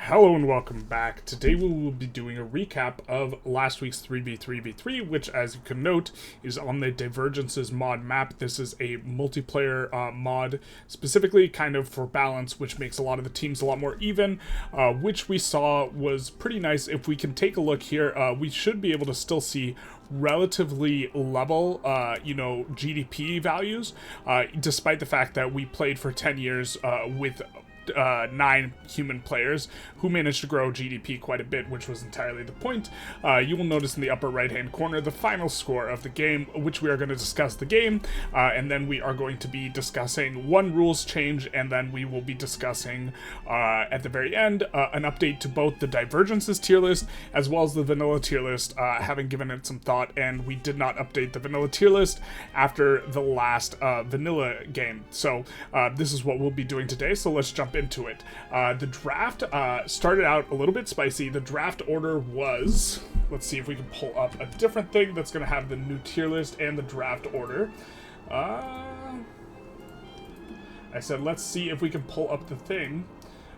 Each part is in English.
Hello and welcome back. Today we will be doing a recap of last week's 3v3v3, which, as you can note, is on the Divergences mod map. This is a multiplayer mod, specifically kind of for balance, which makes a lot of the teams a lot more even, which we saw was pretty nice. If we can take a look here, we should be able to still see relatively level, GDP values, despite the fact that we played for 10 years with 9 human players who managed to grow GDP quite a bit, which was entirely the point. You will notice in the upper right hand corner the final score of the game, which we are going to discuss the game, and then we are going to be discussing one rules change, and then we will be discussing at the very end an update to both the Divergences tier list as well as the vanilla tier list, having given it some thought, and we did not update the vanilla tier list after the last vanilla game. So this is what we'll be doing today, so let's jump into it. The draft started out a little bit spicy. The draft order was, let's see if we can pull up a different thing that's going to have the new tier list and the draft order. I said let's see if we can pull up the thing.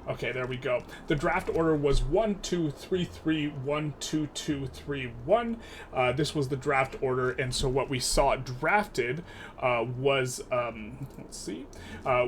Okay, there we go. The draft order was 1, 2, 3, 3, 1, 2, 2, 3, 1. This was the draft order, and so what we saw drafted was, let's see,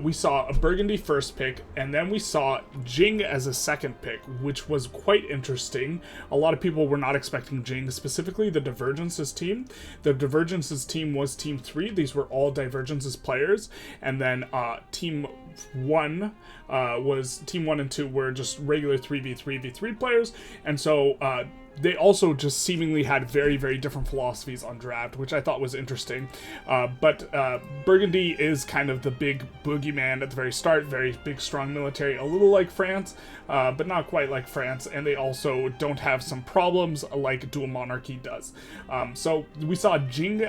we saw a Burgundy first pick, and then we saw Jing as a second pick, which was quite interesting. A lot of people were not expecting Jing, specifically the Divergences team. The Divergences team was Team 3. These were all Divergences players, and then Team 1 was Team 1 and 2 were just regular 3v3v3 players, and so they also just seemingly had very, very different philosophies on draft, which I thought was interesting. But Burgundy is kind of the big boogeyman at the very start, very big, strong military, a little like France, but not quite like France, and they also don't have some problems like Dual Monarchy does. So we saw Jing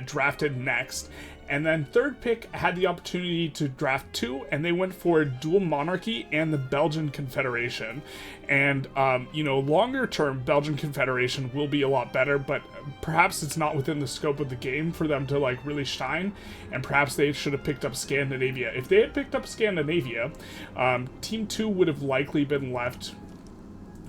drafted next. And then third pick had the opportunity to draft 2, and they went for Dual Monarchy and the Belgian Confederation. And, longer term, Belgian Confederation will be a lot better, but perhaps it's not within the scope of the game for them to, really shine, and perhaps they should have picked up Scandinavia. If they had picked up Scandinavia, Team 2 would have likely been left,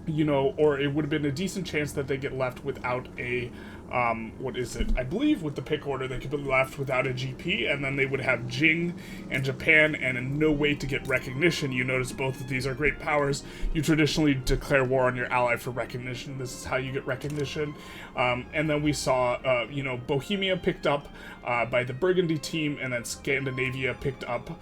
or it would have been a decent chance that they get left without a I believe with the pick order they could be left without a GP, and then they would have Jing and Japan and no way to get recognition. You notice both of these are great powers. You traditionally declare war on your ally for recognition. This is how you get recognition. And then we saw, Bohemia picked up by the Burgundy team, and then Scandinavia picked up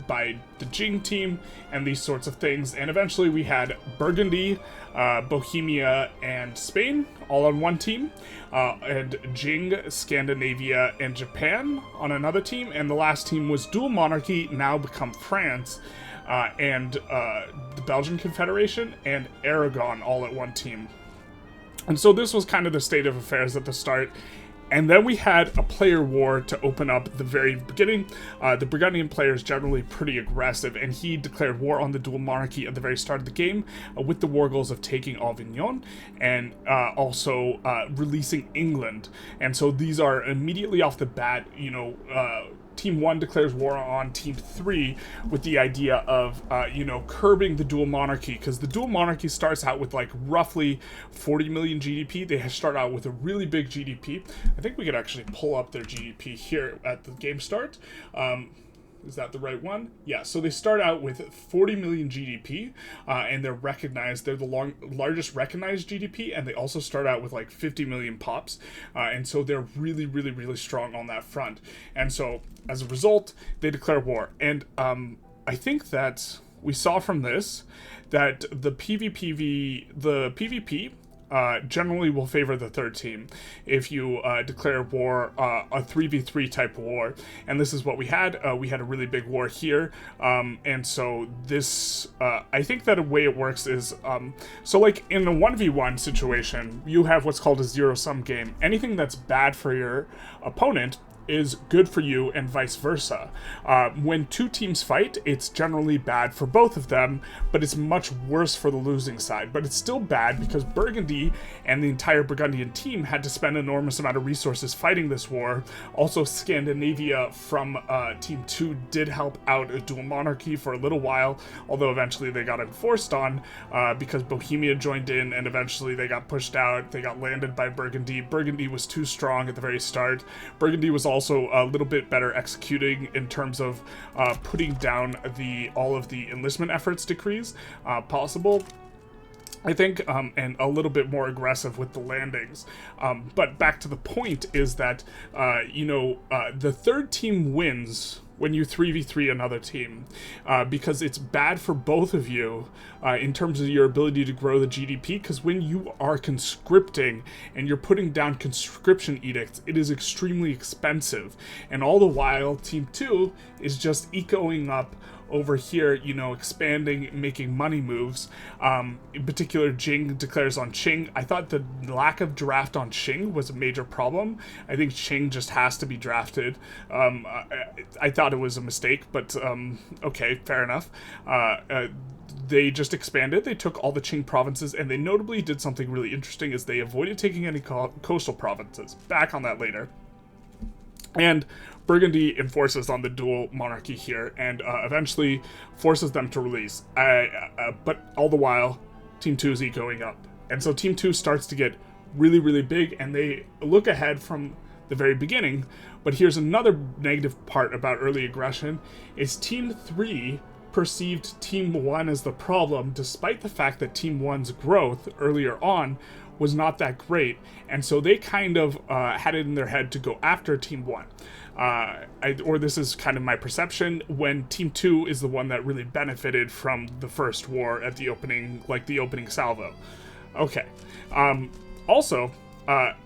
by the Jing team, and these sorts of things. And eventually we had Burgundy, Bohemia, and Spain all on one team, and Jing, Scandinavia, and Japan on another team, and the last team was Dual Monarchy, now become France, and the Belgian Confederation and Aragon all at one team. And so this was kind of the state of affairs at the start. And then we had a player war to open up at the very beginning. The Burgundian player is generally pretty aggressive, and he declared war on the Dual Monarchy at the very start of the game, with the war goals of taking Avignon and also releasing England. And so these are immediately off the bat, Team 1 declares war on Team 3 with the idea of, curbing the Dual Monarchy, because the Dual Monarchy starts out with roughly 40 million GDP. They start out with a really big GDP. I think we could actually pull up their GDP here at the game start. Is that the right one? Yeah, so they start out with 40 million GDP, and they're recognized. They're the largest recognized GDP, and they also start out with 50 million pops, and so they're really, really, really strong on that front. And so, as a result, they declare war. And I think that we saw from this that the PvP generally will favor the third team if you declare war, a 3v3 type war, and this is what we had. We had a really big war here, and so this, I think that a way it works is, so in a 1v1 situation, you have what's called a zero-sum game. Anything that's bad for your opponent is good for you and vice versa. When two teams fight, it's generally bad for both of them, but it's much worse for the losing side. But it's still bad because Burgundy and the entire Burgundian team had to spend an enormous amount of resources fighting this war. Also, Scandinavia from Team 2 did help out a dual monarchy for a little while, although eventually they got enforced on because Bohemia joined in, and eventually they got pushed out. They got landed by Burgundy. Burgundy was too strong at the very start. Burgundy was also a little bit better executing in terms of putting down all of the enlistment efforts decrees possible, I think, and a little bit more aggressive with the landings. But back to the point is that, the third team wins when you 3v3 another team, because it's bad for both of you in terms of your ability to grow the GDP, because when you are conscripting and you're putting down conscription edicts, it is extremely expensive. And all the while, Team 2 is just ecoing up over here, expanding, making money moves. In particular, Jing declares on Qing. I thought the lack of draft on Qing was a major problem. I think Qing just has to be drafted. I thought it was a mistake, but okay, fair enough. They just expanded. They took all the Qing provinces, and they notably did something really interesting, is they avoided taking any coastal provinces. Back on that later. And Burgundy enforces on the dual monarchy here, and eventually forces them to release. But all the while, Team 2 is ecoing up. And so Team 2 starts to get really, really big, and they look ahead from the very beginning. But here's another negative part about early aggression, is Team 3 perceived Team 1 as the problem, despite the fact that Team 1's growth earlier on was not that great, and so they kind of had it in their head to go after Team 1. Or this is kind of my perception, when Team 2 is the one that really benefited from the first war at the opening, like the opening salvo. Okay. Also,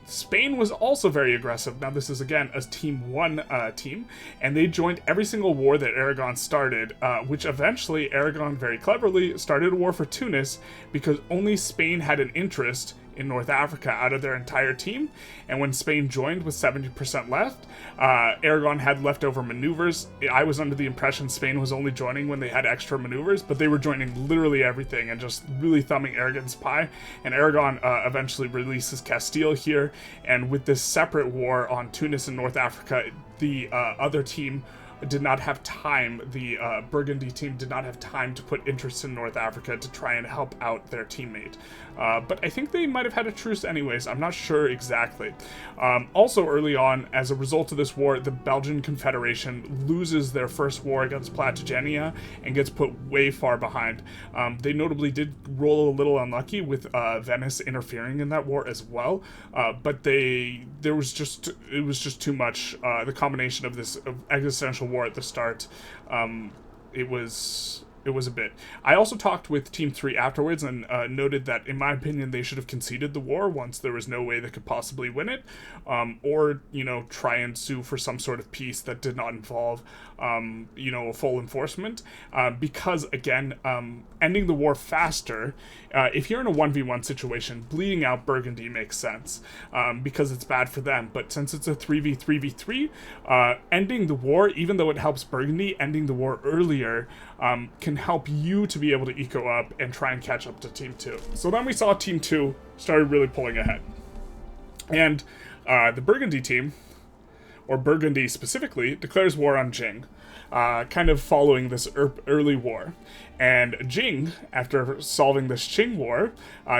Spain was also very aggressive. Now, this is, again, a Team 1 team, and they joined every single war that Aragon started, which eventually Aragon very cleverly started a war for Tunis because only Spain had an interest in North Africa out of their entire team, and when Spain joined with 70% left, Aragon had leftover maneuvers. I was under the impression Spain was only joining when they had extra maneuvers, but they were joining literally everything and just really thumbing Aragon's pie, and Aragon eventually releases Castile here, and with this separate war on Tunis and North Africa, the other team did not have time, the Burgundy team did not have time to put interest in North Africa to try and help out their teammate. But I think they might have had a truce anyways, I'm not sure exactly. Also early on, as a result of this war, the Belgian Confederation loses their first war against Platagenia and gets put way far behind. They notably did roll a little unlucky with Venice interfering in that war as well, but it was just too much. The combination of this existential war at the start, it was a bit. I also talked with Team 3 afterwards and noted that, in my opinion, they should have conceded the war once there was no way they could possibly win it, or, try and sue for some sort of peace that did not involve, a full enforcement, because, again, ending the war faster, if you're in a 1v1 situation, bleeding out Burgundy makes sense, because it's bad for them, but since it's a 3v3v3, ending the war, even though it helps Burgundy, ending the war earlier can help you to be able to eco up and try and catch up to Team 2. So then we saw Team 2 started really pulling ahead. And the Burgundy team, or Burgundy specifically, declares war on Jing, kind of following this early war. And Jing, after solving this Qing war,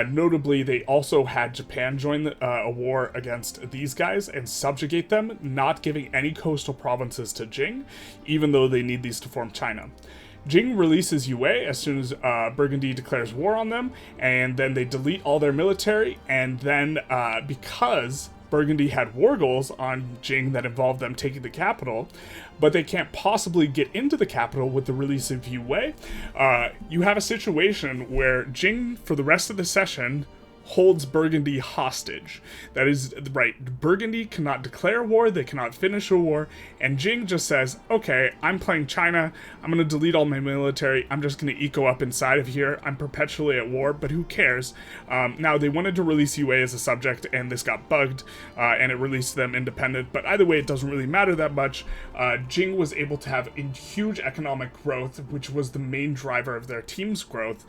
notably they also had Japan join a war against these guys and subjugate them, not giving any coastal provinces to Jing, even though they need these to form China. Jing releases Yue as soon as Burgundy declares war on them, and then they delete all their military, and then because Burgundy had war goals on Jing that involved them taking the capital, but they can't possibly get into the capital with the release of Yue, you have a situation where Jing, for the rest of the session, holds Burgundy hostage. That is right. Burgundy cannot declare war, they cannot finish a war, and Jing just says, okay, I'm playing China, I'm going to delete all my military, I'm just going to eco up inside of here, I'm perpetually at war, but who cares? Now, they wanted to release UA as a subject, and this got bugged, and it released them independent, but either way, it doesn't really matter that much. Jing was able to have a huge economic growth, which was the main driver of their team's growth,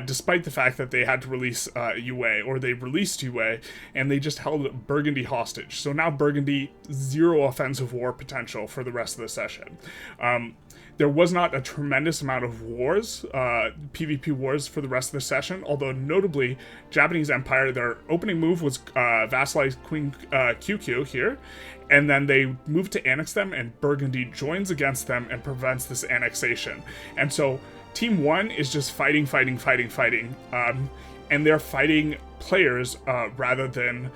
despite the fact that they had to release UA, or they released UA, and they just held Burgundy hostage. So now Burgundy, zero offensive war potential for the rest of the session. There was not a tremendous amount of wars, PvP wars for the rest of the session, although notably, Japanese Empire, their opening move was vassalize Queen QQ here, and then they moved to annex them, and Burgundy joins against them and prevents this annexation. And so Team 1 is just fighting, and they're fighting players rather than,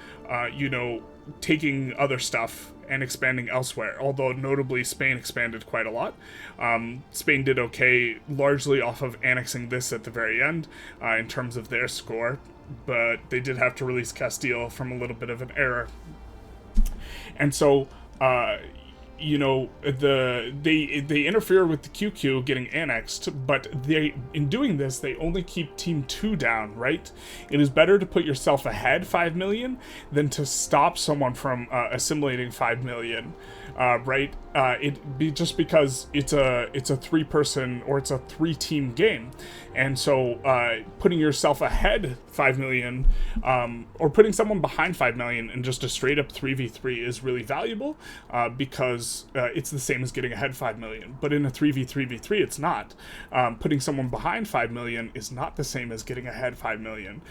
taking other stuff and expanding elsewhere, although notably Spain expanded quite a lot. Spain did okay, largely off of annexing this at the very end in terms of their score, but they did have to release Castile from a little bit of an error. And so, they interfere with the QQ getting annexed, but in doing this, they only keep Team 2 down, right? It is better to put yourself ahead 5 million than to stop someone from assimilating 5 million, right? Just because it's a 3-person or it's a 3-team game, and so putting yourself ahead 5 million, or putting someone behind 5 million in just a straight up 3v3 is really valuable, because it's the same as getting ahead 5 million, but in a 3v3v3 it's not. Putting someone behind 5 million is not the same as getting ahead 5 million,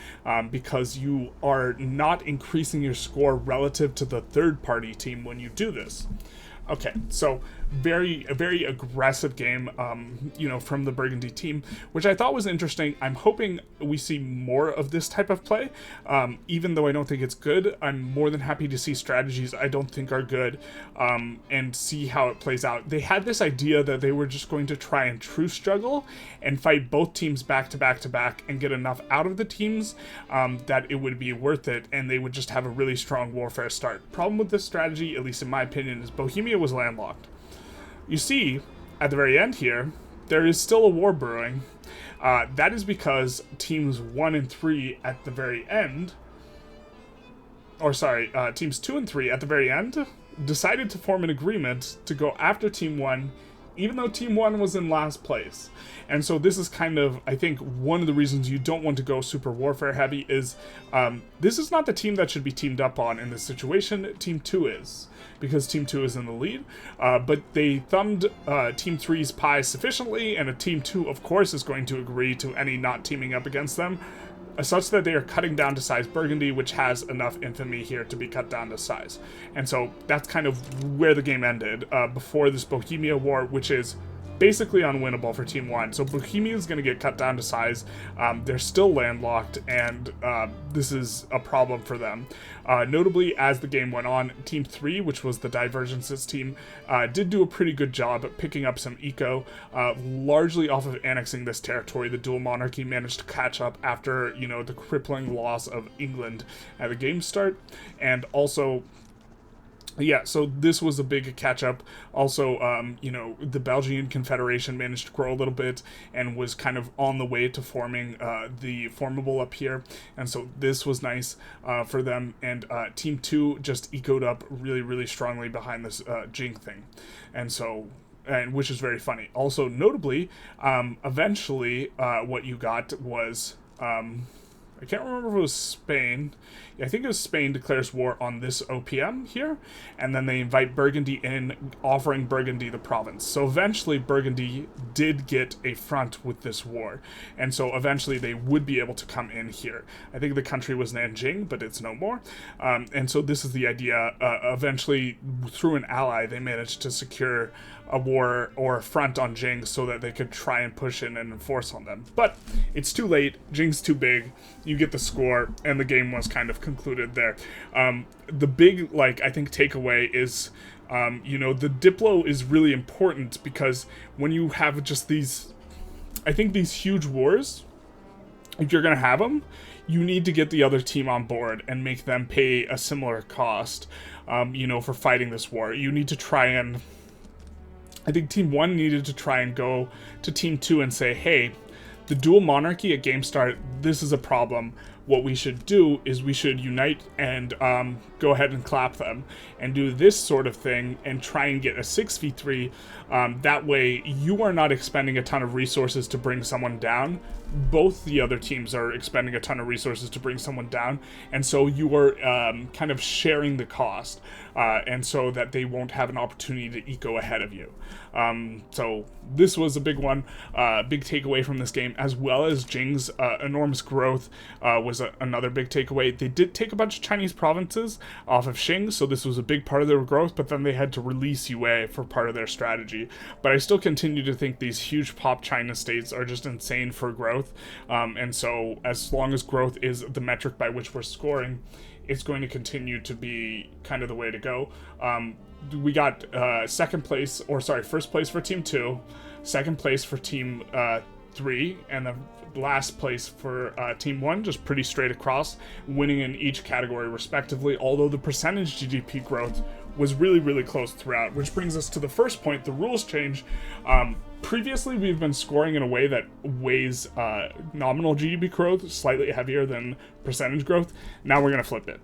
because you are not increasing your score relative to the third party team when you do this. Okay, so a very aggressive game, from the Burgundy team, which I thought was interesting. I'm hoping we see more of this type of play. Even though I don't think it's good, I'm more than happy to see strategies I don't think are good, and see how it plays out. They had this idea that they were just going to try and true struggle and fight both teams back to back to back and get enough out of the teams that it would be worth it, and they would just have a really strong warfare start. Problem with this strategy, at least in my opinion, is Bohemia was landlocked. You see, at the very end here, there is still a war brewing. That is because teams 1 and 3 at the very end, teams 2 and 3 at the very end decided to form an agreement to go after Team 1, even though Team 1 was in last place. And so this is kind of, I think, one of the reasons you don't want to go super warfare heavy is, this is not the team that should be teamed up on in this situation. Team 2 is, because Team 2 is in the lead, but they thumbed Team 3's pie sufficiently, and a Team 2, of course, is going to agree to any not teaming up against them, such that they are cutting down to size Burgundy, which has enough infamy here to be cut down to size. And so that's kind of where the game ended, before this Bohemia war, which is basically unwinnable for Team 1. So Bohemia is going to get cut down to size. They're still landlocked, and this is a problem for them. Notably, as the game went on, Team 3, which was the Divergences team, did do a pretty good job at picking up some eco, largely off of annexing this territory. The dual monarchy managed to catch up after, the crippling loss of England at the game start, and also, yeah, so this was a big catch-up. Also, the Belgian Confederation managed to grow a little bit and was kind of on the way to forming the Formable up here. And so this was nice for them. And Team 2 just ecoed up really, really strongly behind this Jing thing. And so, which is very funny. Also, notably, eventually what you got was... I can't remember if it was Spain. Yeah, I think it was Spain declares war on this OPM here, and then they invite Burgundy in, offering Burgundy the province. So eventually Burgundy did get a front with this war, and so eventually they would be able to come in here. I think the country was Nanjing, but it's no more. And so this is the idea. Eventually, through an ally, they managed to secure a war or a front on Jing so that they could try and push in and enforce on them. But it's too late. Jing's too big. You get the score, and the game was kind of concluded there. The big, I think, takeaway is, the Diplo is really important because when you have just these, I think these huge wars, if you're going to have them, you need to get the other team on board and make them pay a similar cost, for fighting this war. You need to try and, I think Team 1 needed to try and go to Team 2 and say, hey, the dual monarchy at game start, this is a problem. What we should do is we should unite and go ahead and clap them and do this sort of thing and try and get a 6v3. That way you are not expending a ton of resources to bring someone down. Both the other teams are expending a ton of resources to bring someone down, and so you are kind of sharing the cost, and so that they won't have an opportunity to eco ahead of you. So this was a big one, big takeaway from this game, as well as Jing's enormous growth was another big takeaway. They did take a bunch of Chinese provinces off of Qing, so this was a big part of their growth, but then they had to release Yue for part of their strategy. But I still continue to think these huge pop China states are just insane for growth, and so as long as growth is the metric by which we're scoring, it's going to continue to be kind of the way to go. We got first place for Team 2, second place for Team 3, and the last place for Team 1, just pretty straight across, winning in each category respectively, although the percentage GDP growth was really, really close throughout, which brings us to the first point, the rules change. Previously, we've been scoring in a way that weighs nominal GDP growth slightly heavier than percentage growth. Now we're going to flip it.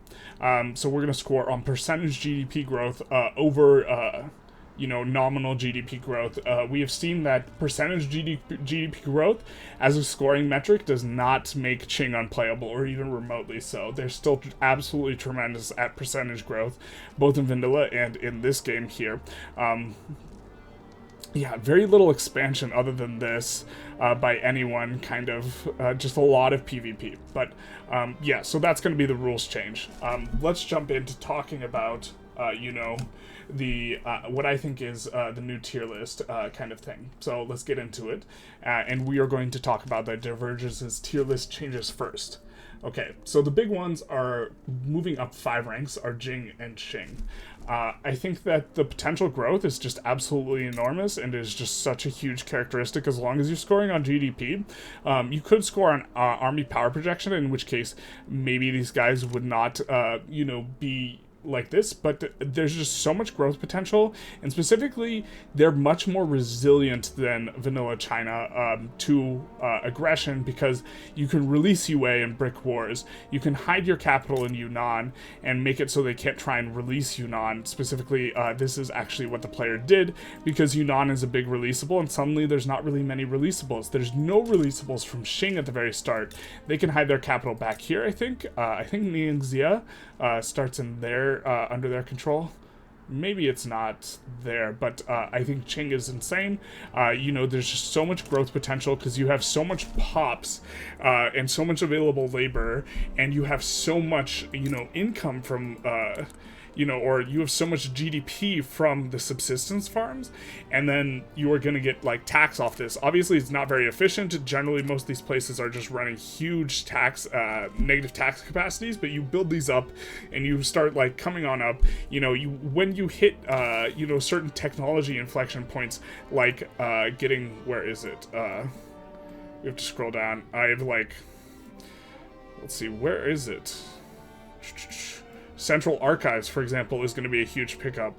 So we're going to score on percentage GDP growth over nominal GDP growth. We have seen that percentage GDP growth as a scoring metric does not make Qing unplayable, or even remotely so. They're still absolutely tremendous at percentage growth, both in vanilla and in this game here. Very little expansion other than this by anyone, kind of just a lot of PvP. But so that's going to be the rules change. Let's jump into talking about the what I think is the new tier list kind of thing. So let's get into it, and we are going to talk about the Divergences tier list changes first. Okay, so the big ones are moving up 5 ranks are Jing and Qing. I think that the potential growth is just absolutely enormous and is just such a huge characteristic as long as you're scoring on GDP. You could score on army power projection, in which case maybe these guys would not, be like this, but there's just so much growth potential, and specifically they're much more resilient than vanilla China to aggression, because you can release Yue in brick wars, you can hide your capital in Yunnan and make it so they can't try and release Yunnan. Specifically, this is actually what the player did, because Yunnan is a big releasable, and suddenly there's not really many releasables. There's no releasables from Qing at the very start. They can hide their capital back here, I think. I think Ningxia starts in there under their control. Maybe it's not there, but I think Qing is insane. There's just so much growth potential because you have so much pops and so much available labor, and you have so much, income from or you have so much GDP from the subsistence farms, and then you are going to get like tax off this. Obviously, it's not very efficient. Generally, most of these places are just running huge negative tax capacities, but you build these up and you start like coming on up. When you hit, certain technology inflection points, like getting, where is it? We have to scroll down. I have let's see, where is it? Central Archives, for example, is going to be a huge pickup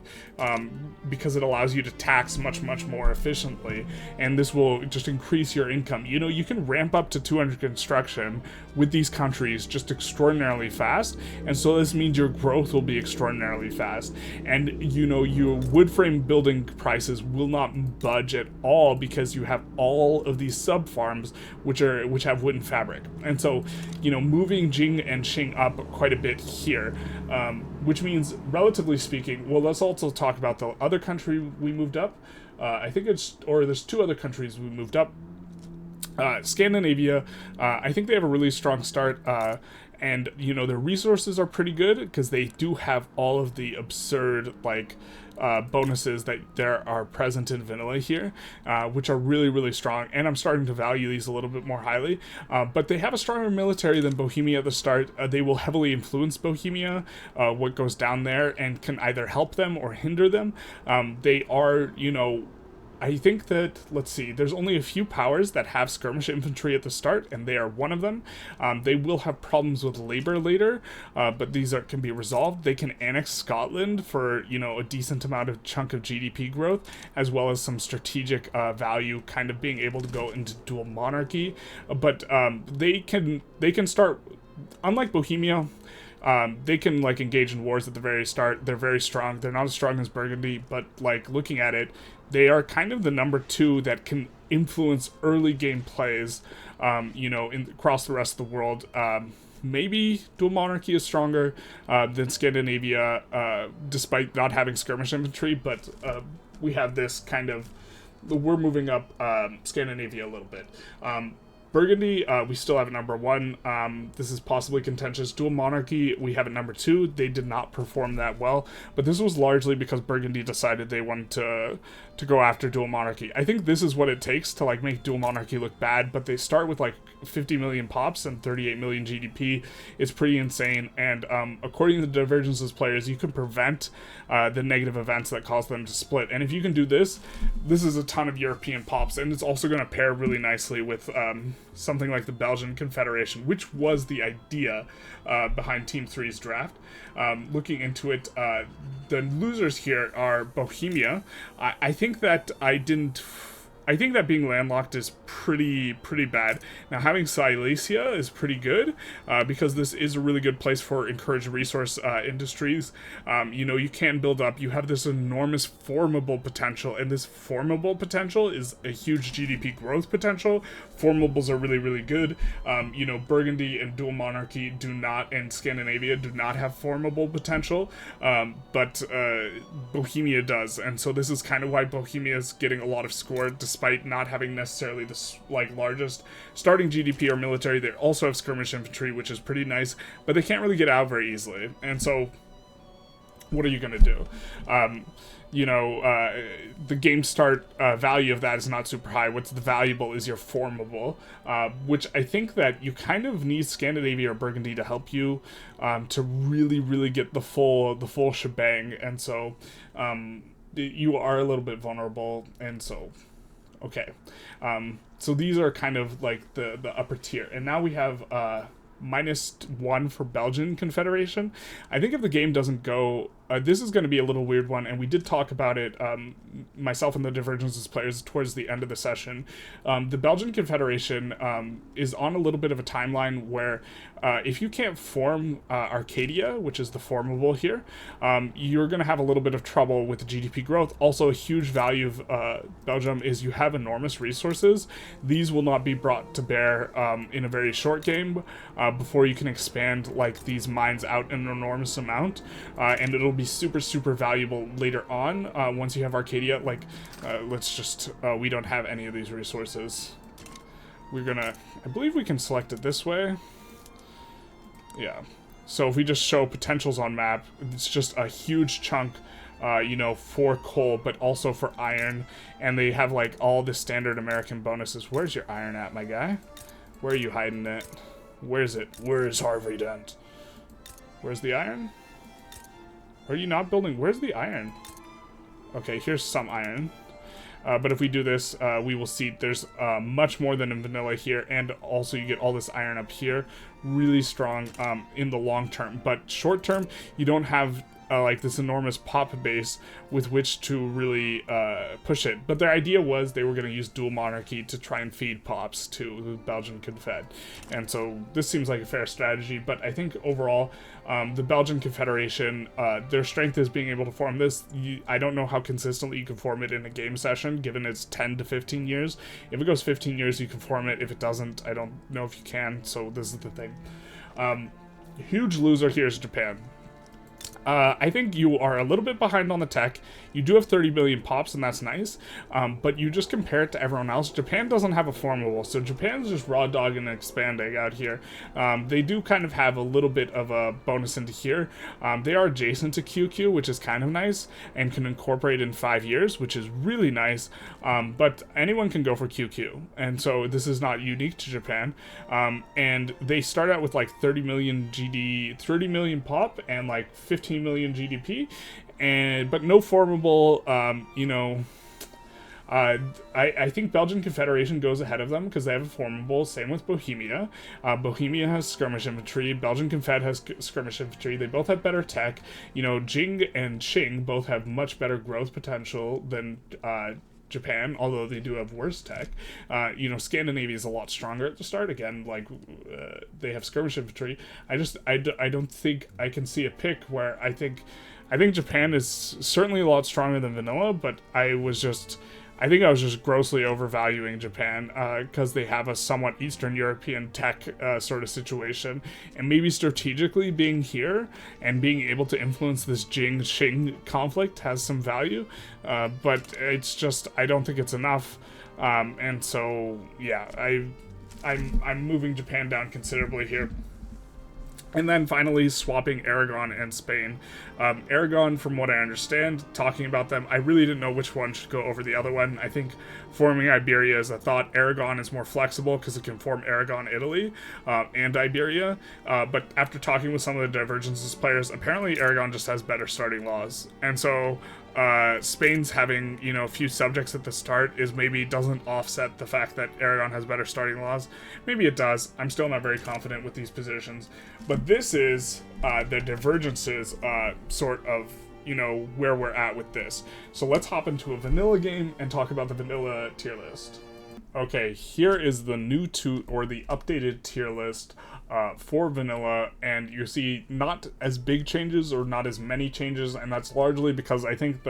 because it allows you to tax much, much more efficiently, and this will just increase your income. You can ramp up to 200 construction with these countries just extraordinarily fast, and so this means your growth will be extraordinarily fast, and your wood frame building prices will not budge at all because you have all of these sub farms which have wooden fabric, and so moving Jing and Qing up quite a bit here. Which means, relatively speaking, well, let's also talk about the other country we moved up. There's 2 other countries we moved up. Scandinavia, I think they have a really strong start, and, their resources are pretty good because they do have all of the absurd, bonuses that there are present in vanilla here, which are really, really strong, and I'm starting to value these a little bit more highly. But they have a stronger military than Bohemia at the start. They will heavily influence Bohemia, what goes down there, and can either help them or hinder them. They are, I think that, let's see, there's only a few powers that have skirmish infantry at the start, and they are one of them. They will have problems with labor later, but can be resolved. They can annex Scotland for, a decent amount of chunk of GDP growth, as well as some strategic value, kind of being able to go into dual monarchy. But they can start, unlike Bohemia. They can engage in wars at the very start. They're very strong. They're not as strong as Burgundy, but looking at it, they are kind of the number 2 that can influence early game plays, across the rest of the world. Maybe dual monarchy is stronger than Scandinavia, despite not having skirmish infantry, but we have this kind of, we're moving up Scandinavia a little bit. Burgundy, we still have at number 1. This is possibly contentious. Dual monarchy, we have at number 2. They did not perform that well, but this was largely because Burgundy decided they wanted to go after dual monarchy. I think this is what it takes to make dual monarchy look bad, but they start with 50 million pops and 38 million GDP. It's pretty insane, and according to the Divergences players, you can prevent the negative events that cause them to split. And if you can do this, this is a ton of European pops, and it's also going to pair really nicely with something like the Belgian Confederation, which was the idea behind Team 3's draft. Looking into it, the losers here are Bohemia. I think that being landlocked is pretty bad. Now, having Silesia is pretty good, because this is a really good place for encouraged resource industries. You can build up. You have this enormous formable potential, and this formable potential is a huge GDP growth potential. Formables are really good. Burgundy and dual monarchy and Scandinavia do not have formable potential, but Bohemia does, and so this is kind of why Bohemia is getting a lot of score, despite not having necessarily the largest starting GDP or military. They also have skirmish infantry, which is pretty nice, but they can't really get out very easily. And so, what are you gonna do? The game start value of that is not super high. What's the valuable is your formable, which I think that you kind of need Scandinavia or Burgundy to help you to really get the full shebang. And so you are a little bit vulnerable, and so okay. So these are kind of the upper tier, and now we have -1 for Belgian Confederation. I think if the game doesn't go, this is going to be a little weird one, and we did talk about it, myself and the Divergences players, towards the end of the session. The Belgian Confederation is on a little bit of a timeline where if you can't form Arcadia, which is the formable here, you're going to have a little bit of trouble with GDP growth. Also, a huge value of Belgium is you have enormous resources. These will not be brought to bear in a very short game before you can expand these mines out in an enormous amount, and it'll be super valuable later on once you have Arcadia. Let's just we don't have any of these resources. I believe we can select it this way. Yeah, so if we just show potentials on map, it's just a huge chunk for coal, but also for iron, and they have all the standard American bonuses. Where's your iron at, my guy? Where are you hiding it? Where's it? Where's Harvey Dent? Where's the iron? Are you not building? Where's the iron? Okay, here's some iron. But if we do this, we will see there's much more than in vanilla here, and also you get all this iron up here. Really strong in the long term. But short term, you don't have this enormous pop base with which to really push it. But their idea was they were going to use dual monarchy to try and feed pops to the Belgian Confed. And so this seems like a fair strategy, but I think overall the Belgian Confederation, their strength is being able to form this. I don't know how consistently you can form it in a game session, given it's 10 to 15 years. If it goes 15 years, you can form it. If it doesn't, I don't know if you can, so this is the thing. Huge loser here is Japan. I think you are a little bit behind on the tech. You do have 30 million pops, and that's nice, but you just compare it to everyone else. Japan doesn't have a formable, so Japan's just raw dogging and expanding out here. They do kind of have a little bit of a bonus into here. They are adjacent to QQ, which is kind of nice, and can incorporate in 5 years, which is really nice, but anyone can go for QQ, and so this is not unique to Japan. And they start out with 30 million pop, and 15 million GDP, but no formable, I think Belgian Confederation goes ahead of them because they have a formidable. Same with Bohemia. Bohemia has skirmish infantry. Belgian Confed has skirmish infantry. They both have better tech. You know, Jing and Qing both have much better growth potential than Japan, although they do have worse tech. You know, Scandinavia is a lot stronger at the start. Again, like, they have skirmish infantry. I don't think I can see a pick where I think Japan is certainly a lot stronger than Vanilla, but I think I was just grossly overvaluing Japan because they have a somewhat Eastern European tech sort of situation, and maybe strategically being here and being able to influence this Jing-Qing conflict has some value, but it's just, I don't think it's enough, and so yeah, I'm moving Japan down considerably here. And then finally, swapping Aragon and Spain. Aragon, from what I understand, talking about them, I really didn't know which one should go over the other one. I think forming Iberia is a thought. Aragon is more flexible because it can form Aragon, Italy, and Iberia. But after talking with some of the Divergences players, apparently Aragon just has better starting laws. And so Spain's having, you know, a few subjects at the start is maybe doesn't offset the fact that Aragon has better starting laws. Maybe it does. I'm still not very confident with these positions. But this is the Divergences sort of, you know, where we're at with this. So let's hop into a vanilla game and talk about the vanilla tier list. Okay, here is the new or the updated tier list for vanilla, and you see not as big changes or not as many changes, and that's largely because I think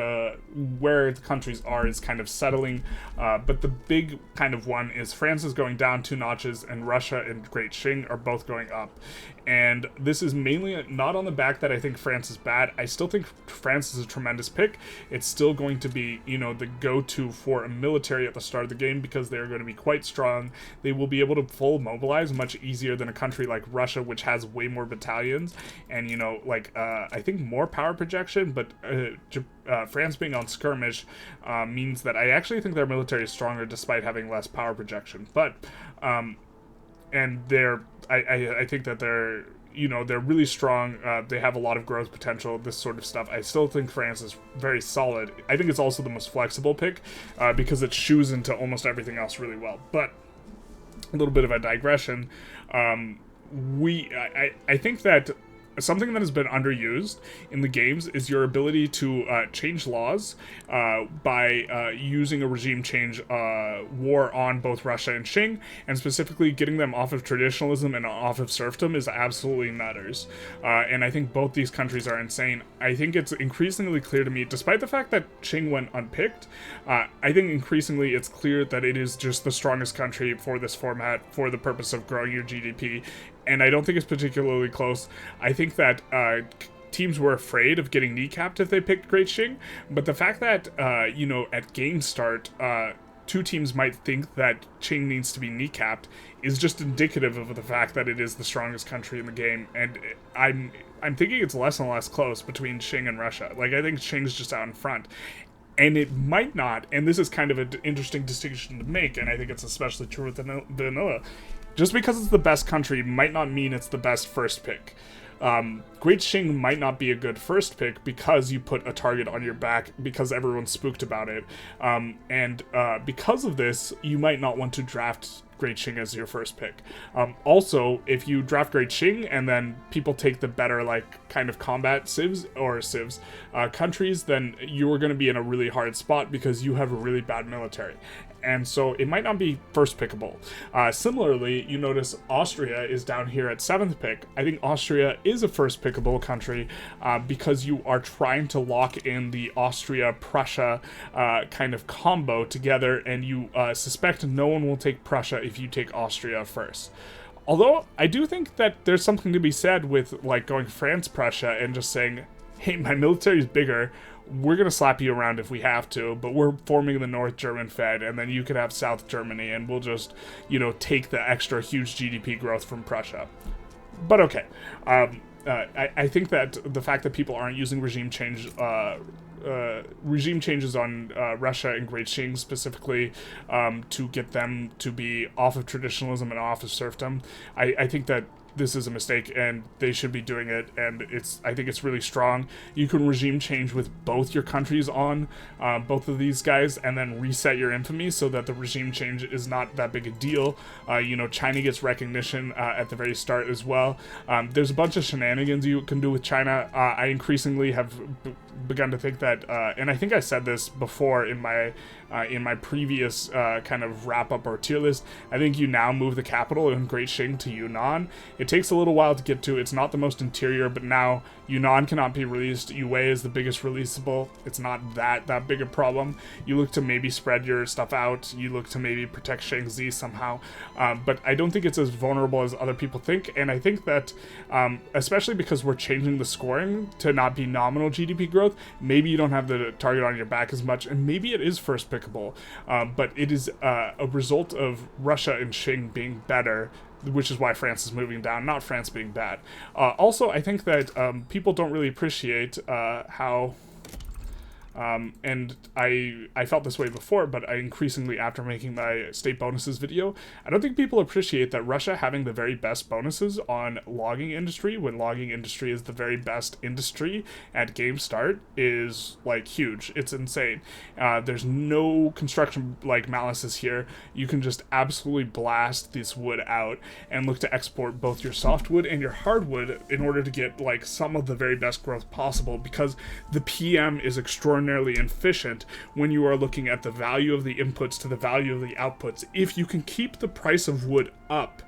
where the countries are is kind of settling, but the big kind of one is France is going down 2 notches, and Russia and Great Qing are both going up. And this is mainly not on the back that I think France is bad. I still think France is a tremendous pick. It's still going to be, you know, the go-to for a military at the start of the game because they're going to be quite strong. They will be able to full mobilize much easier than a country like Russia, which has way more battalions and, you know, like, I think more power projection, but France being on skirmish means that I actually think their military is stronger despite having less power projection. But, and I think that they're, you know, they're really strong. They have a lot of growth potential, this sort of stuff. I still think France is very solid. I think it's also the most flexible pick because it shoes into almost everything else really well. But a little bit of a digression. I think that something that has been underused in the games is your ability to change laws by using a regime change war on both Russia and Qing, and specifically getting them off of traditionalism and off of serfdom is absolutely matters. And I think both these countries are insane. I think it's increasingly clear to me, despite the fact that Qing went unpicked, I think increasingly it's clear that it is just the strongest country for this format for the purpose of growing your GDP. And I don't think it's particularly close. I think that teams were afraid of getting kneecapped if they picked Great Qing, but the fact that, you know, at game start, 2 teams might think that Qing needs to be kneecapped is just indicative of the fact that it is the strongest country in the game, and I'm thinking it's less and less close between Qing and Russia. Like, I think Qing's just out in front. And it might not, and this is kind of an interesting distinction to make, and I think it's especially true with vanilla. Just because it's the best country might not mean it's the best first pick. Great Qing might not be a good first pick because you put a target on your back because everyone's spooked about it. And because of this, you might not want to draft Great Qing as your first pick. Also, if you draft Great Qing and then people take the better, like, kind of combat civs countries, then you are going to be in a really hard spot because you have a really bad military. And so it might not be first pickable. Similarly, you notice Austria is down here at 7th pick. I think Austria is a first pickable country because you are trying to lock in the Austria-Prussia kind of combo together, and you suspect no one will take Prussia if you take Austria first. Although, I do think that there's something to be said with, like, going France-Prussia and just saying, hey, my military is bigger, we're going to slap you around if we have to, but we're forming the North German Fed, and then you could have South Germany, and we'll just, you know, take the extra huge GDP growth from Prussia. But okay. I think that the fact that people aren't using regime changes on Russia and Great Qing specifically to get them to be off of traditionalism and off of serfdom, I think that this is a mistake and they should be doing it, and I think it's really strong. You can regime change with both your countries on both of these guys, and then reset your infamy so that the regime change is not that big a deal. You know, China gets recognition at the very start as well. There's a bunch of shenanigans you can do with China. I increasingly have begun to think that, and I think I said this before in my previous kind of wrap-up or tier list, I think you now move the capital in Great Qing to Yunnan. It takes a little while to get to. It's not the most interior, but now Yunnan cannot be released. Yue is the biggest releasable. It's not that big a problem. You look to maybe spread your stuff out. You look to maybe protect Shaanxi somehow. But I don't think it's as vulnerable as other people think. And I think that, especially because we're changing the scoring to not be nominal GDP growth, maybe you don't have the target on your back as much, and maybe it is first pickable. But it is a result of Russia and Qing being better, which is why France is moving down, not France being bad. Also, I think that people don't really appreciate how... and I felt this way before, but I increasingly, after making my state bonuses video, I don't think people appreciate that Russia having the very best bonuses on logging industry, when logging industry is the very best industry at game start, is like huge. It's insane. There's no construction like malices here. You can just absolutely blast this wood out and look to export both your softwood and your hardwood in order to get like some of the very best growth possible, because the PM is extraordinarily efficient when you are looking at the value of the inputs to the value of the outputs. If you can keep the price of wood up,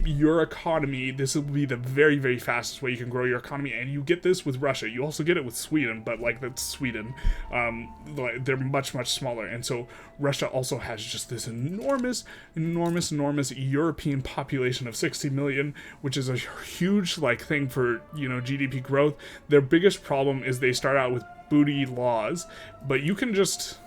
your economy, this will be the very, very fastest way you can grow your economy, and you get this with Russia. You also get it with Sweden, but like that's Sweden. They're much smaller, and so Russia also has just this enormous European population of 60 million, which is a huge like thing for, you know, GDP growth. Their biggest problem is they start out with booty laws, but you can just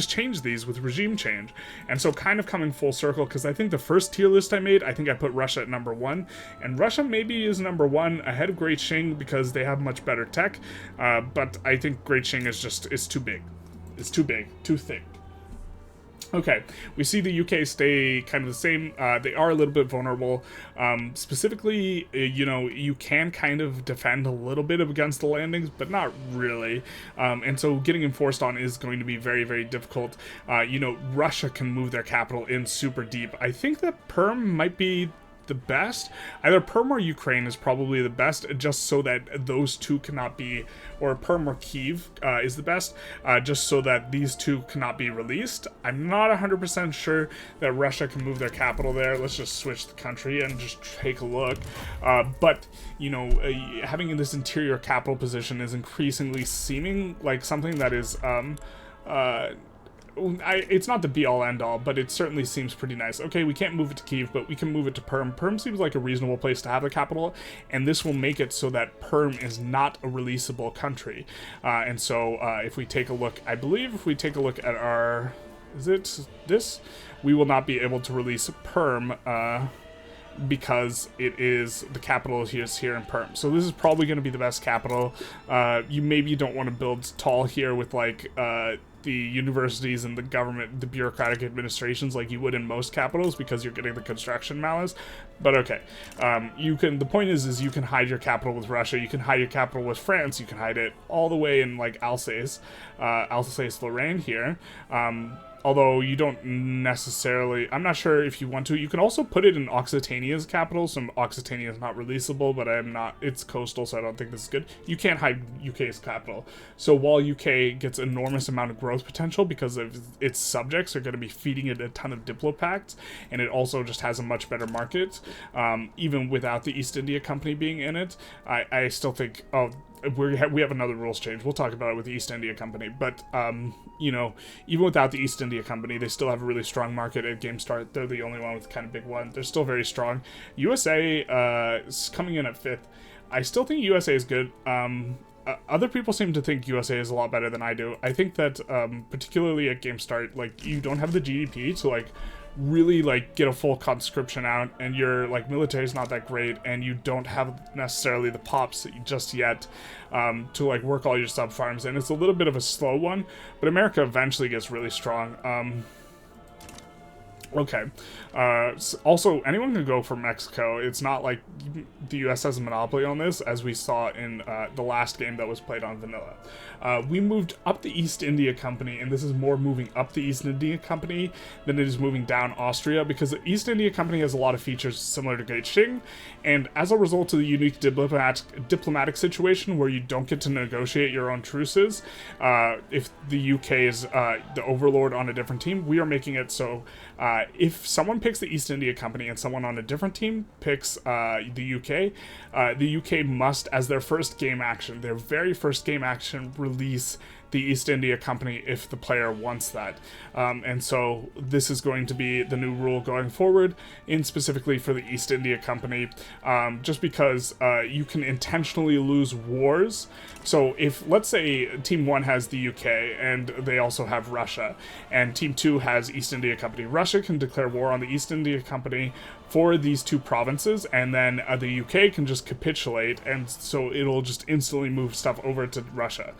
change these with regime change. And so kind of coming full circle, because I think the first tier list I made, I think I put Russia at number 1, and Russia maybe is number 1 ahead of Great Qing because they have much better tech, but I think Great Qing is too big. It's too big, too thick. Okay, we see the UK stay kind of the same. They are a little bit vulnerable. Specifically, you know, you can kind of defend a little bit against the landings, but not really. And so getting enforced on is going to be very, very difficult. You know, Russia can move their capital in super deep. I think that Perm might be the best. Either Perm or Ukraine is probably the best, just so that those two cannot be, or Perm or Kyiv is the best, just so that these two cannot be released. I'm not 100% sure that Russia can move their capital there. Let's just switch the country and just take a look. But, you know, having this interior capital position is increasingly seeming like something that is, it's not the be-all end-all, but it certainly seems pretty nice. Okay, we can't move it to Kyiv, but we can move it to Perm. Perm seems like a reasonable place to have the capital, and this will make it so that Perm is not a releasable country. And so if we take a look, I believe if we take a look at our... is it this? We will not be able to release Perm, because it is the capital is here in Perm. So this is probably going to be the best capital. You maybe don't want to build tall here with like the universities and the government, the bureaucratic administrations like you would in most capitals, because you're getting the construction malice. But okay, you can. The point is you can hide your capital with Russia. You can hide your capital with France. You can hide it all the way in like Alsace-Lorraine here. Although you don't necessarily, I'm not sure if you want to. You can also put it in Occitania's capital. Some Occitania is not releasable, but it's coastal, so I don't think this is good. You can't hide UK's capital. So while UK gets enormous amount of growth potential because of its subjects are going to be feeding it a ton of diplopacts, and it also just has a much better market, even without the East India Company being in it, I still think, we have another rules change. We'll talk about it with the East India Company, but you know, even without the East India Company, they still have a really strong market at game start. They're the only one with kind of big one. They're still very strong. USA is coming in at 5th. I still think USA is good. Other people seem to think USA is a lot better than I do. I think that particularly at game start, like, you don't have the GDP to like really like get a full conscription out, and your like military is not that great, and you don't have necessarily the pops just yet to like work all your sub farms, and it's a little bit of a slow one, but America eventually gets really strong. Okay. Also, anyone can go for Mexico. It's not like the U.S. has a monopoly on this, as we saw in the last game that was played on Vanilla. We moved up the East India Company, and this is more moving up the East India Company than it is moving down Austria, because the East India Company has a lot of features similar to Great Qing, and as a result of the unique diplomatic situation where you don't get to negotiate your own truces, if the UK is the overlord on a different team, we are making it so if someone picks the East India Company and someone on a different team picks the UK must, as their first game action, their very first game action, release the East India Company if the player wants that. And so this is going to be the new rule going forward, in specifically for the East India Company, just because you can intentionally lose wars. So if, let's say, Team 1 has the UK, and they also have Russia, and Team 2 has East India Company, Russia can declare war on the East India Company for these two provinces, and then the UK can just capitulate, and so it'll just instantly move stuff over to Russia.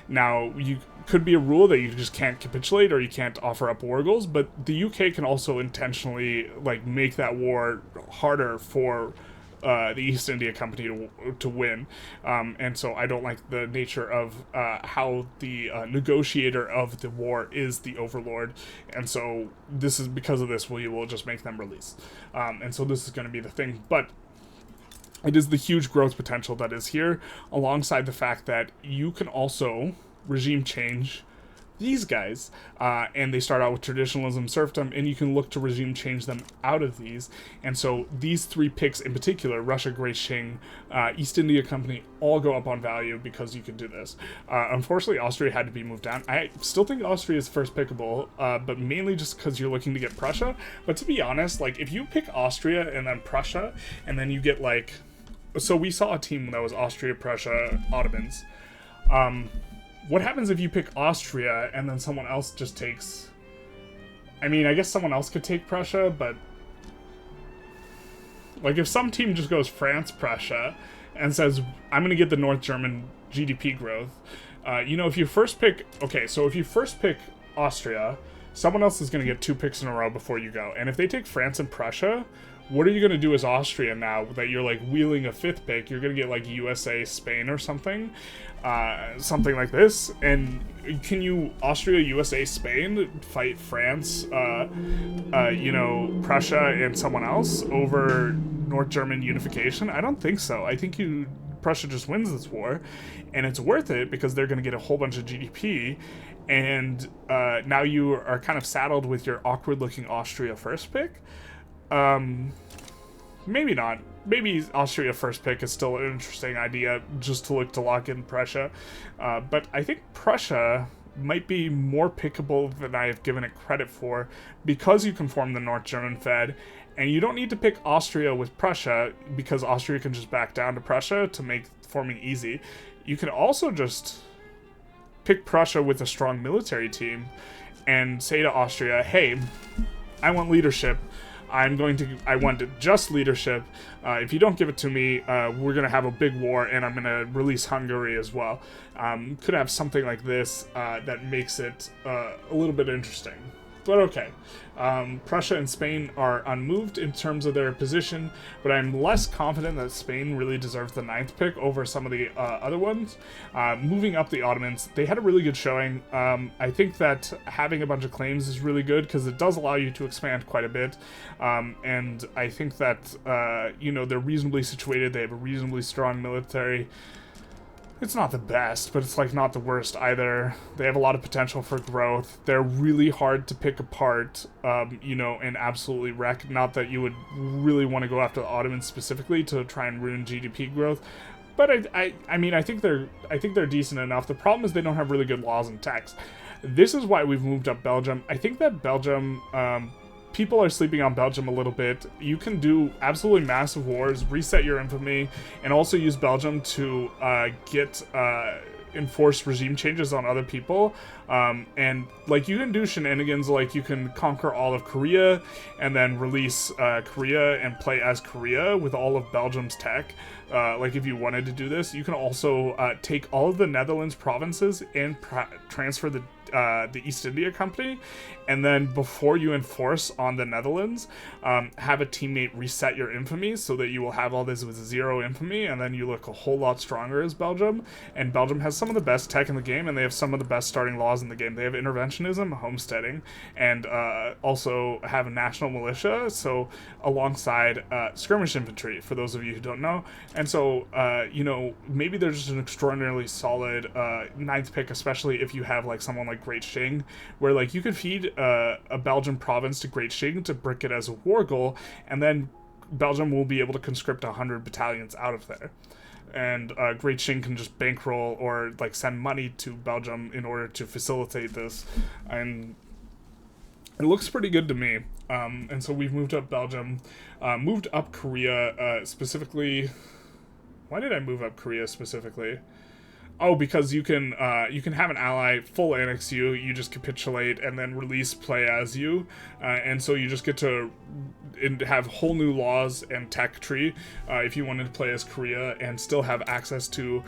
Now, you could be a rule that you just can't capitulate or you can't offer up war goals, but the UK can also intentionally like make that war harder for the East India Company to win, and so I don't like the nature of how the negotiator of the war is the overlord, and so this is because of this we will just make them release, and so this is going to be the thing, but it is the huge growth potential that is here, alongside the fact that you can also regime change these guys, and they start out with traditionalism, serfdom, and you can look to regime change them out of these. And so these three picks in particular, Russia, Great Qing, East India Company, all go up on value because you can do this. Unfortunately, Austria had to be moved down. I still think Austria is first pickable, but mainly just because you're looking to get Prussia. But to be honest, like if you pick Austria and then Prussia, and then you get like, so we saw a team that was Austria, Prussia, Ottomans. What happens if you pick Austria and then someone else just takes... I mean, I guess someone else could take Prussia, but... like, if some team just goes France, Prussia, and says, I'm gonna get the North German GDP growth, you know, if you first pick... okay, so if you first pick Austria, someone else is gonna get 2 picks in a row before you go. And if they take France and Prussia, what are you going to do as Austria now that you're, like, wheeling a 5th pick? You're going to get, like, USA, Spain or something. Something like this. And can you, Austria, USA, Spain, fight France, you know, Prussia and someone else over North German unification? I don't think so. I think Prussia just wins this war. And it's worth it because they're going to get a whole bunch of GDP. And now you are kind of saddled with your awkward-looking Austria first pick. Maybe not. Maybe Austria first pick is still an interesting idea just to look to lock in Prussia. But I think Prussia might be more pickable than I have given it credit for because you can form the North German Fed, and you don't need to pick Austria with Prussia because Austria can just back down to Prussia to make forming easy. You can also just pick Prussia with a strong military team and say to Austria, hey, I want leadership. I want just leadership. If you don't give it to me, we're going to have a big war, and I'm going to release Hungary as well. Could have something like this that makes it a little bit interesting. But okay. Prussia and Spain are unmoved in terms of their position, but I'm less confident that Spain really deserves the 9th pick over some of the other ones. Moving up the Ottomans, they had a really good showing. I think that having a bunch of claims is really good because it does allow you to expand quite a bit. And I think that, you know, they're reasonably situated. They have a reasonably strong military. It's not the best, but it's, like, not the worst either. They have a lot of potential for growth. They're really hard to pick apart, you know, and absolutely wreck. Not that you would really want to go after the Ottomans specifically to try and ruin GDP growth. But I mean, I think they're decent enough. The problem is they don't have really good laws and tax. This is why we've moved up Belgium. I think that Belgium... people are sleeping on Belgium a little bit. You can do absolutely massive wars, reset your infamy, and also use Belgium to get enforce regime changes on other people, and like you can do shenanigans like you can conquer all of Korea and then release Korea and play as Korea with all of Belgium's tech. Like if you wanted to do this, you can also take all of the Netherlands provinces and transfer the East India Company, and then before you enforce on the Netherlands, have a teammate reset your infamy so that you will have all this with 0 infamy, and then you look a whole lot stronger as Belgium. And Belgium has some of the best tech in the game, and they have some of the best starting laws in the game. They have interventionism, homesteading, and also have a national militia, so alongside skirmish infantry, for those of you who don't know. And so, you know, maybe there's just an extraordinarily solid 9th pick, especially if you have like someone like Great Qing, where like you could feed a Belgian province to Great Qing to brick it as a war goal, and then Belgium will be able to conscript 100 battalions out of there. And Great Qing can just bankroll or like send money to Belgium in order to facilitate this, and it looks pretty good to me. And so we've moved up Belgium, moved up Korea specifically. Why did I move up Korea specifically? Oh, because you can have an ally full annex you, you just capitulate and then release play as you, and so you just get to have whole new laws and tech tree if you wanted to play as Korea and still have access to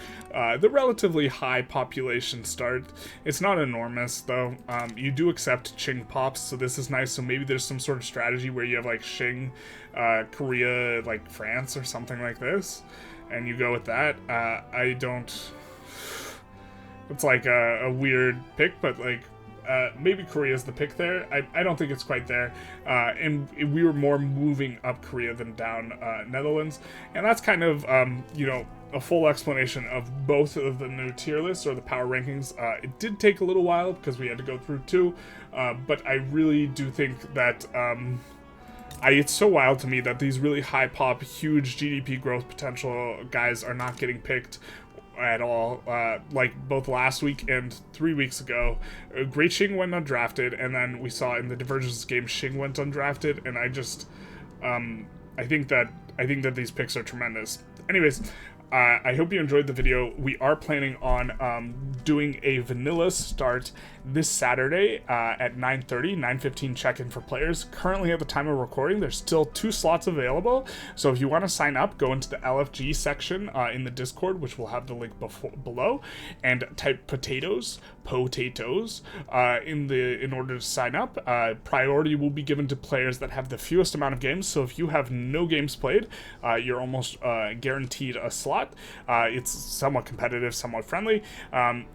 the relatively high population start. It's not enormous though. You do accept Qing pops, so this is nice. So maybe there's some sort of strategy where you have like Qing, Korea, like France or something like this, and you go with that. I don't... It's like a weird pick, but like maybe Korea's the pick there. I don't think it's quite there. And we were more moving up Korea than down Netherlands. And that's kind of, you know, a full explanation of both of the new tier lists or the power rankings. It did take a little while because we had to go through 2, but I really do think that... it's so wild to me that these really high pop, huge GDP growth potential guys are not getting picked at all. Like both last week and 3 weeks ago, Great Qing went undrafted, and then we saw in the Divergences game Qing went undrafted, and I just I think that these picks are tremendous. Anyways, I hope you enjoyed the video. We are planning on doing a vanilla start this Saturday at 9:30, 9:15 check-in for players. Currently, at the time of recording, there's still 2 slots available. So if you want to sign up, go into the LFG section in the Discord, which will have the link below, and type potatoes in order to sign up. Priority will be given to players that have the fewest amount of games. So if you have no games played, you're almost guaranteed a slot. It's somewhat competitive, somewhat friendly.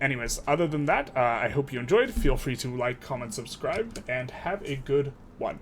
Anyways, other than that, I hope you enjoyed. Feel free to like, comment, subscribe, and have a good one.